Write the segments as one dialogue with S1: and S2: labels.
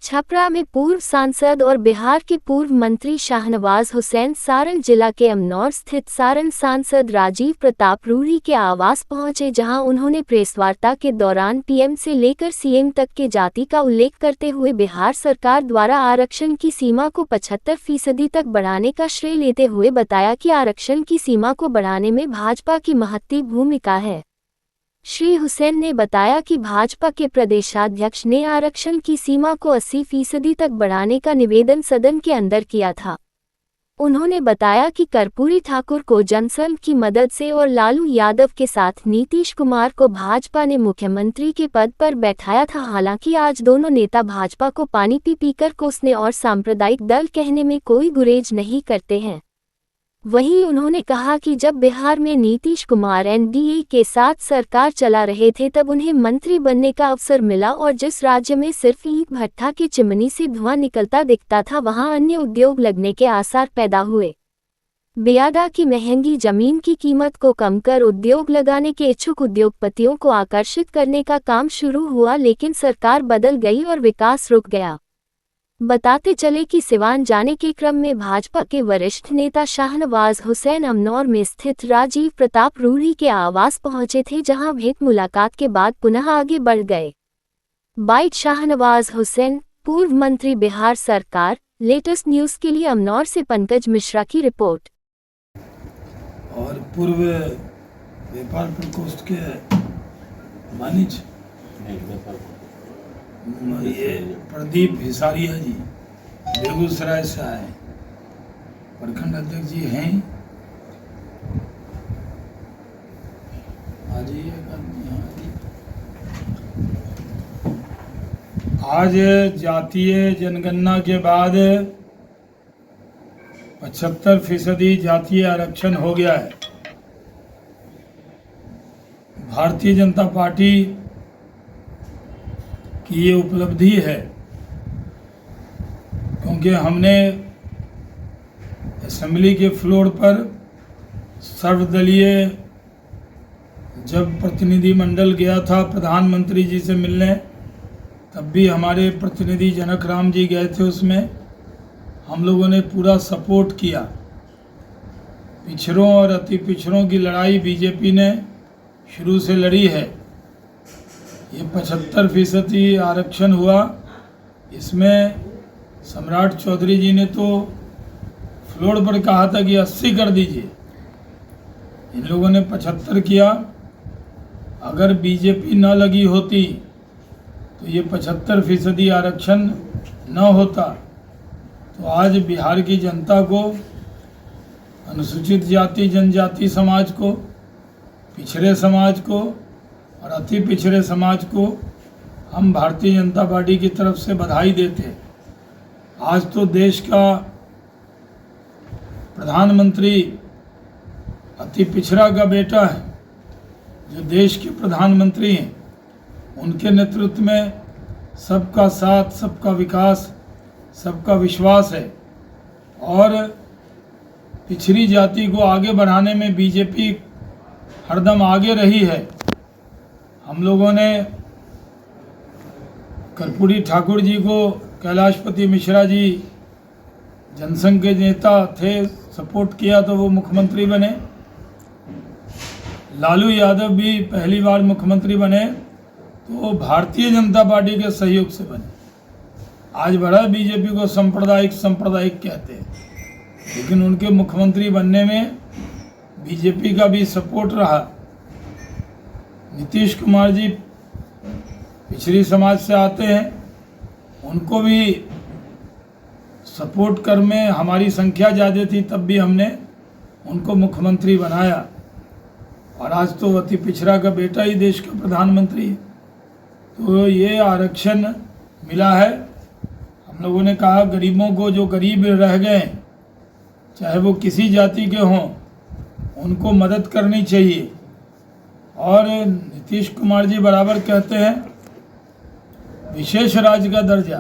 S1: छपरा में पूर्व सांसद और बिहार के पूर्व मंत्री शाहनवाज हुसैन सारण जिला के अमनौर स्थित सारण सांसद राजीव प्रताप रूढ़ी के आवास पहुंचे, जहां उन्होंने प्रेसवार्ता के दौरान पीएम से लेकर सीएम तक के जाति का उल्लेख करते हुए बिहार सरकार द्वारा आरक्षण की सीमा को 75% तक बढ़ाने का श्रेय लेते हुए बताया कि आरक्षण की सीमा को बढ़ाने में भाजपा की महत्वपूर्ण भूमिका है। श्री हुसैन ने बताया कि भाजपा के प्रदेशाध्यक्ष ने आरक्षण की सीमा को 80% तक बढ़ाने का निवेदन सदन के अंदर किया था। उन्होंने बताया कि कर्पूरी ठाकुर को जनसंघ की मदद से और लालू यादव के साथ नीतीश कुमार को भाजपा ने मुख्यमंत्री के पद पर बैठाया था। हालांकि आज दोनों नेता भाजपा को पानी पी पीकर कोसने और सांप्रदायिक दल कहने में कोई गुरेज नहीं करते हैं। वहीं उन्होंने कहा कि जब बिहार में नीतीश कुमार एनडीए के साथ सरकार चला रहे थे तब उन्हें मंत्री बनने का अवसर मिला और जिस राज्य में सिर्फ ईंट भट्ठा की चिमनी से धुआं निकलता दिखता था वहां अन्य उद्योग लगने के आसार पैदा हुए। बियाडा की महंगी जमीन की कीमत को कम कर उद्योग लगाने के इच्छुक उद्योगपतियों को आकर्षित करने का काम शुरू हुआ, लेकिन सरकार बदल गई और विकास रुक गया। बताते चले कि सिवान जाने के क्रम में भाजपा के वरिष्ठ नेता शाहनवाज हुसैन अमनौर में स्थित राजीव प्रताप रूढ़ी के आवास पहुंचे थे, जहां भेंट मुलाकात के बाद पुनः आगे बढ़ गए। बाइट शाहनवाज हुसैन, पूर्व मंत्री बिहार सरकार। लेटेस्ट न्यूज के लिए अमनौर से पंकज मिश्रा की रिपोर्ट।
S2: और पूर्व व्यापार प्रकोष्ठ के वाणिज्य ये प्रदीप हिसारिया जी बेगूसराय से आए, प्रखंड अध्यक्ष जी हैं। आज जातीय जनगणना के बाद 75% जातीय आरक्षण हो गया है। भारतीय जनता पार्टी कि ये उपलब्धि है, क्योंकि हमने असेंबली के फ्लोर पर सर्वदलीय जब प्रतिनिधि मंडल गया था प्रधानमंत्री जी से मिलने, तब भी हमारे प्रतिनिधि जनक राम जी गए थे। उसमें हम लोगों ने पूरा सपोर्ट किया। पिछड़ों और अति पिछड़ों की लड़ाई बीजेपी ने शुरू से लड़ी है। ये 75% आरक्षण हुआ, इसमें सम्राट चौधरी जी ने तो फ्लोर पर कहा था कि 80 कर दीजिए, इन लोगों ने 75 किया। अगर बीजेपी न लगी होती तो ये 75% आरक्षण न होता, तो आज बिहार की जनता को, अनुसूचित जाति जनजाति समाज को, पिछड़े समाज को और अति पिछड़े समाज को हम भारतीय जनता पार्टी की तरफ से बधाई देते। आज तो देश का प्रधानमंत्री अति पिछड़ा का बेटा है, जो देश के प्रधानमंत्री हैं, उनके नेतृत्व में सबका साथ, सबका विकास, सबका विश्वास है। और पिछड़ी जाति को आगे बढ़ाने में बीजेपी हरदम आगे रही है। हम लोगों ने कर्पूरी ठाकुर जी को, कैलाशपति मिश्रा जी जनसंघ के नेता थे, सपोर्ट किया तो वो मुख्यमंत्री बने। लालू यादव भी पहली बार मुख्यमंत्री बने तो भारतीय जनता पार्टी के सहयोग से बने। आज बड़ा बीजेपी को सांप्रदायिक कहते हैं, लेकिन उनके मुख्यमंत्री बनने में बीजेपी का भी सपोर्ट रहा। नीतीश कुमार जी पिछड़ी समाज से आते हैं, उनको भी सपोर्ट कर में हमारी संख्या ज़्यादा थी, तब भी हमने उनको मुख्यमंत्री बनाया। और आज तो अति पिछड़ा का बेटा ही देश का प्रधानमंत्री है। तो ये आरक्षण मिला है। हम लोगों ने कहा गरीबों को, जो गरीब रह गए, चाहे वो किसी जाति के हों, उनको मदद करनी चाहिए। और नीतीश कुमार जी बराबर कहते हैं विशेष राज्य का दर्जा।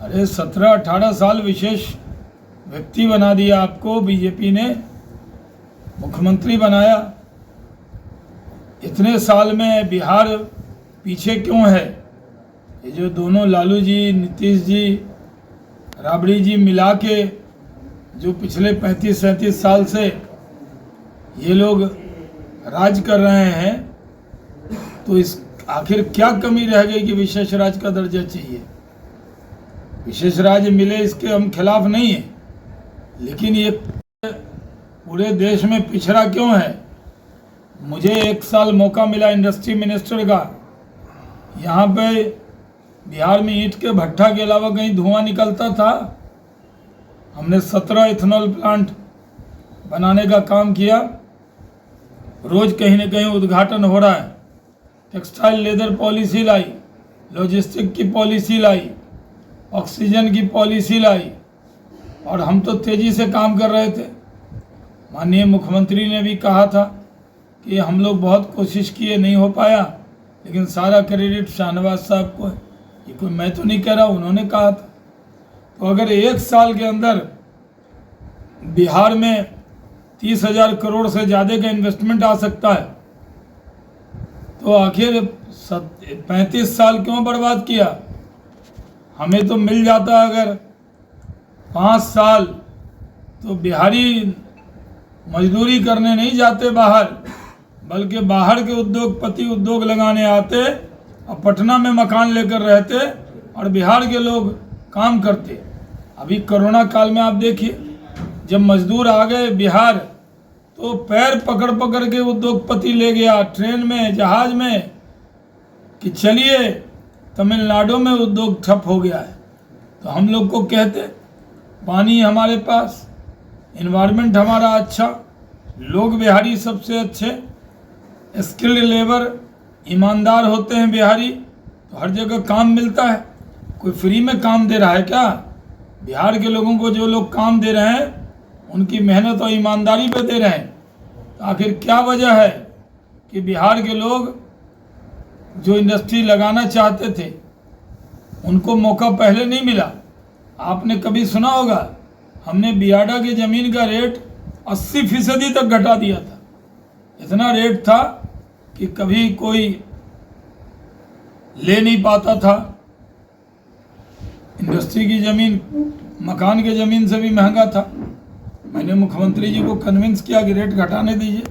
S2: अरे 17-18 साल विशेष व्यक्ति बना दिया आपको, बीजेपी ने मुख्यमंत्री बनाया। इतने साल में बिहार पीछे क्यों है? ये जो दोनों लालू जी, नीतीश जी, राबड़ी जी मिला के जो पिछले 35-37 साल से ये लोग राज कर रहे हैं, तो इस आखिर क्या कमी रह गई कि विशेष राज्य का दर्जा चाहिए? विशेष राज्य मिले इसके हम खिलाफ नहीं है, लेकिन ये पूरे देश में पिछड़ा क्यों है? मुझे 1 साल मौका मिला इंडस्ट्री मिनिस्टर का। यहाँ पे बिहार में ईंट के भट्ठा के अलावा कहीं धुआं निकलता था? हमने 17 इथेनॉल प्लांट बनाने का काम किया। रोज कहीं न कहीं उद्घाटन हो रहा है। टेक्सटाइल लेदर पॉलिसी लाई, लॉजिस्टिक की पॉलिसी लाई, ऑक्सीजन की पॉलिसी लाई, और हम तो तेज़ी से काम कर रहे थे। माननीय मुख्यमंत्री ने भी कहा था कि हम लोग बहुत कोशिश किए, नहीं हो पाया, लेकिन सारा क्रेडिट शाहनवाज साहब को है। ये कोई मैं तो नहीं कह रहा, उन्होंने कहा था। तो अगर 1 साल के अंदर बिहार में 30,000 करोड़ से ज़्यादा का इन्वेस्टमेंट आ सकता है, तो आखिर 35 साल क्यों बर्बाद किया? हमें तो मिल जाता अगर 5 साल, तो बिहारी मजदूरी करने नहीं जाते बाहर, बल्कि बाहर के उद्योगपति उद्योग लगाने आते और पटना में मकान लेकर रहते और बिहार के लोग काम करते। अभी कोरोना काल में आप देखिए, जब मजदूर आ गए बिहार, तो पैर पकड़ पकड़ के उद्योगपति ले गया ट्रेन में, जहाज में, कि चलिए तमिलनाडु में उद्योग ठप हो गया है। तो हम लोग को कहते पानी हमारे पास, इन्वायरमेंट हमारा अच्छा, लोग बिहारी सबसे अच्छे, स्किल्ड लेबर, ईमानदार होते हैं बिहारी, तो हर जगह काम मिलता है। कोई फ्री में काम दे रहा है क्या? बिहार के लोगों को जो लोग काम दे रहे हैं, उनकी मेहनत और ईमानदारी पे दे रहे हैं। तो आखिर क्या वजह है कि बिहार के लोग जो इंडस्ट्री लगाना चाहते थे, उनको मौका पहले नहीं मिला? आपने कभी सुना होगा, हमने बियाडा की ज़मीन का रेट 80% तक घटा दिया था। इतना रेट था कि कभी कोई ले नहीं पाता था। इंडस्ट्री की ज़मीन मकान की ज़मीन से भी महंगा था। मैंने मुख्यमंत्री जी को कन्विंस किया कि रेट घटाने दीजिए।